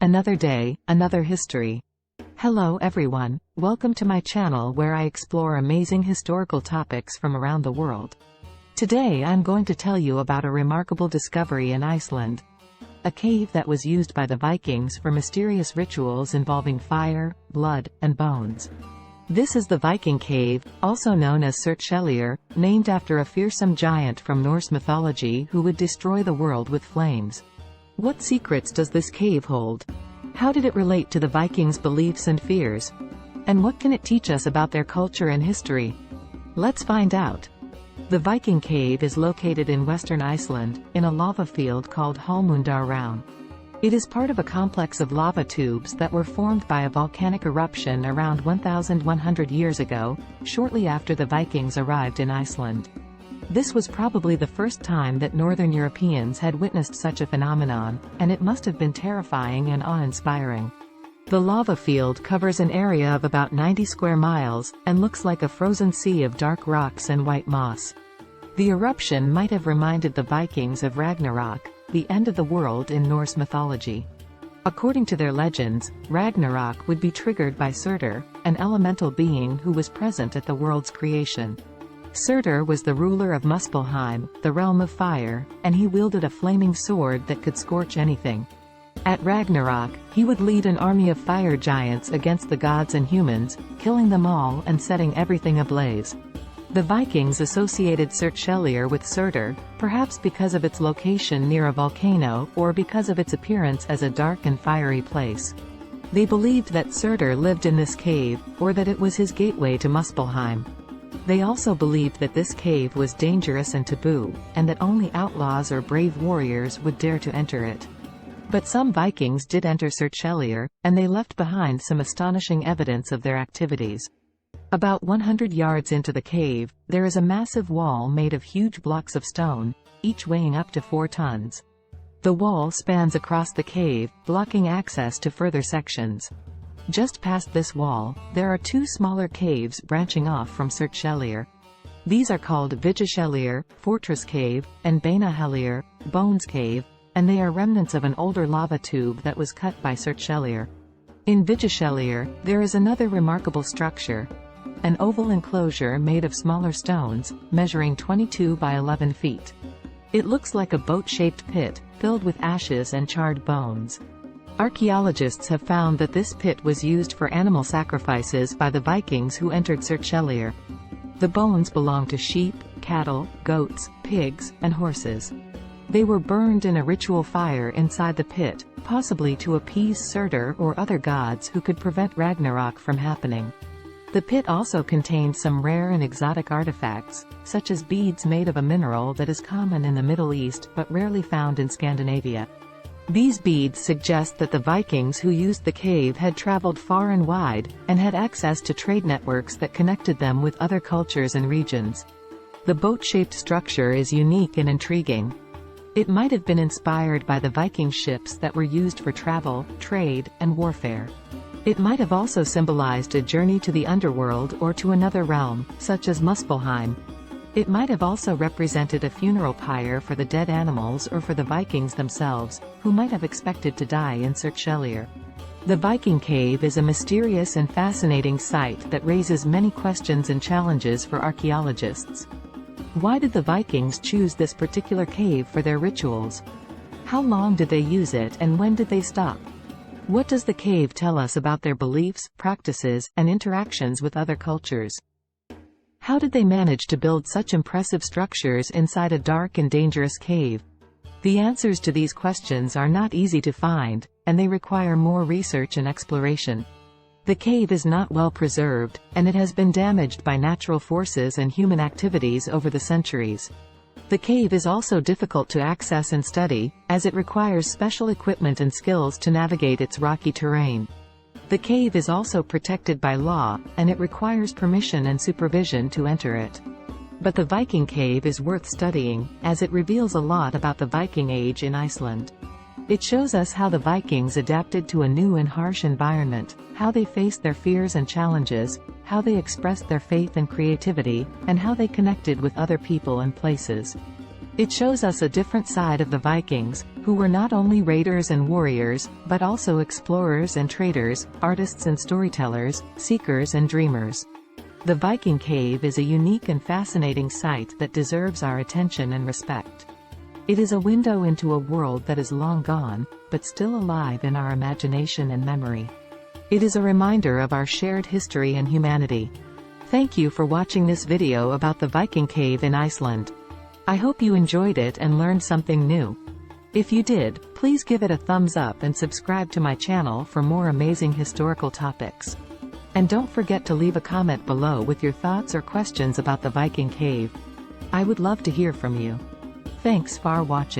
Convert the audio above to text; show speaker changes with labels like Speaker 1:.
Speaker 1: Another day, another history. Hello everyone, welcome to my channel where I explore amazing historical topics from around the world. Today I'm going to tell you about a remarkable discovery in Iceland. A cave that was used by the Vikings for mysterious rituals involving fire, blood, and bones. This is the Viking Cave, also known as Surtshellir, named after a fearsome giant from Norse mythology who would destroy the world with flames. What secrets does this cave hold? How did it relate to the Vikings' beliefs and fears? And what can it teach us about their culture and history? Let's find out. The Viking Cave is located in western Iceland, in a lava field called Hallmundarrán. It is part of a complex of lava tubes that were formed by a volcanic eruption around 1,100 years ago, shortly after the Vikings arrived in Iceland. This was probably the first time that Northern Europeans had witnessed such a phenomenon, and it must have been terrifying and awe-inspiring. The lava field covers an area of about 90 square miles, and looks like a frozen sea of dark rocks and white moss. The eruption might have reminded the Vikings of Ragnarok, the end of the world in Norse mythology. According to their legends, Ragnarok would be triggered by Surtur, an elemental being who was present at the world's creation. Surtur was the ruler of Muspelheim, the realm of fire, and he wielded a flaming sword that could scorch anything. At Ragnarok, he would lead an army of fire giants against the gods and humans, killing them all and setting everything ablaze. The Vikings associated Surtshellir with Surtur, perhaps because of its location near a volcano or because of its appearance as a dark and fiery place. They believed that Surtur lived in this cave, or that it was his gateway to Muspelheim. They also believed that this cave was dangerous and taboo, and that only outlaws or brave warriors would dare to enter it. But some Vikings did enter Surtshellir, and they left behind some astonishing evidence of their activities. About 100 yards into the cave, there is a massive wall made of huge blocks of stone, each weighing up to 4 tons. The wall spans across the cave, blocking access to further sections. Just past this wall, there are 2 smaller caves branching off from Surtshellir. These are called Surtshellir, Fortress Cave, and Beinahellir, Bones Cave, and they are remnants of an older lava tube that was cut by Surtshellir. In Surtshellir, there is another remarkable structure. An oval enclosure made of smaller stones, measuring 22 by 11 feet. It looks like a boat-shaped pit, filled with ashes and charred bones. Archaeologists have found that this pit was used for animal sacrifices by the Vikings who entered Surtshellir. The bones belong to sheep, cattle, goats, pigs, and horses. They were burned in a ritual fire inside the pit, possibly to appease Surtur or other gods who could prevent Ragnarok from happening. The pit also contained some rare and exotic artifacts, such as beads made of a mineral that is common in the Middle East but rarely found in Scandinavia. These beads suggest that the Vikings who used the cave had traveled far and wide, and had access to trade networks that connected them with other cultures and regions. The boat-shaped structure is unique and intriguing. It might have been inspired by the Viking ships that were used for travel, trade, and warfare. It might have also symbolized a journey to the underworld or to another realm, such as Muspelheim. It might have also represented a funeral pyre for the dead animals or for the Vikings themselves, who might have expected to die in Surtshellir. The Viking Cave is a mysterious and fascinating site that raises many questions and challenges for archaeologists. Why did the Vikings choose this particular cave for their rituals? How long did they use it and when did they stop? What does the cave tell us about their beliefs, practices, and interactions with other cultures? How did they manage to build such impressive structures inside a dark and dangerous cave? The answers to these questions are not easy to find, and they require more research and exploration. The cave is not well preserved, and it has been damaged by natural forces and human activities over the centuries. The cave is also difficult to access and study, as it requires special equipment and skills to navigate its rocky terrain. The cave is also protected by law, and it requires permission and supervision to enter it. But the Viking Cave is worth studying, as it reveals a lot about the Viking Age in Iceland. It shows us how the Vikings adapted to a new and harsh environment, how they faced their fears and challenges, how they expressed their faith and creativity, and how they connected with other people and places. It shows us a different side of the Vikings, who were not only raiders and warriors, but also explorers and traders, artists and storytellers, seekers and dreamers. The Viking Cave is a unique and fascinating site that deserves our attention and respect. It is a window into a world that is long gone, but still alive in our imagination and memory. It is a reminder of our shared history and humanity. Thank you for watching this video about the Viking Cave in Iceland. I hope you enjoyed it and learned something new. If you did, please give it a thumbs up and subscribe to my channel for more amazing historical topics. And don't forget to leave a comment below with your thoughts or questions about the Viking Cave. I would love to hear from you. Thanks for watching.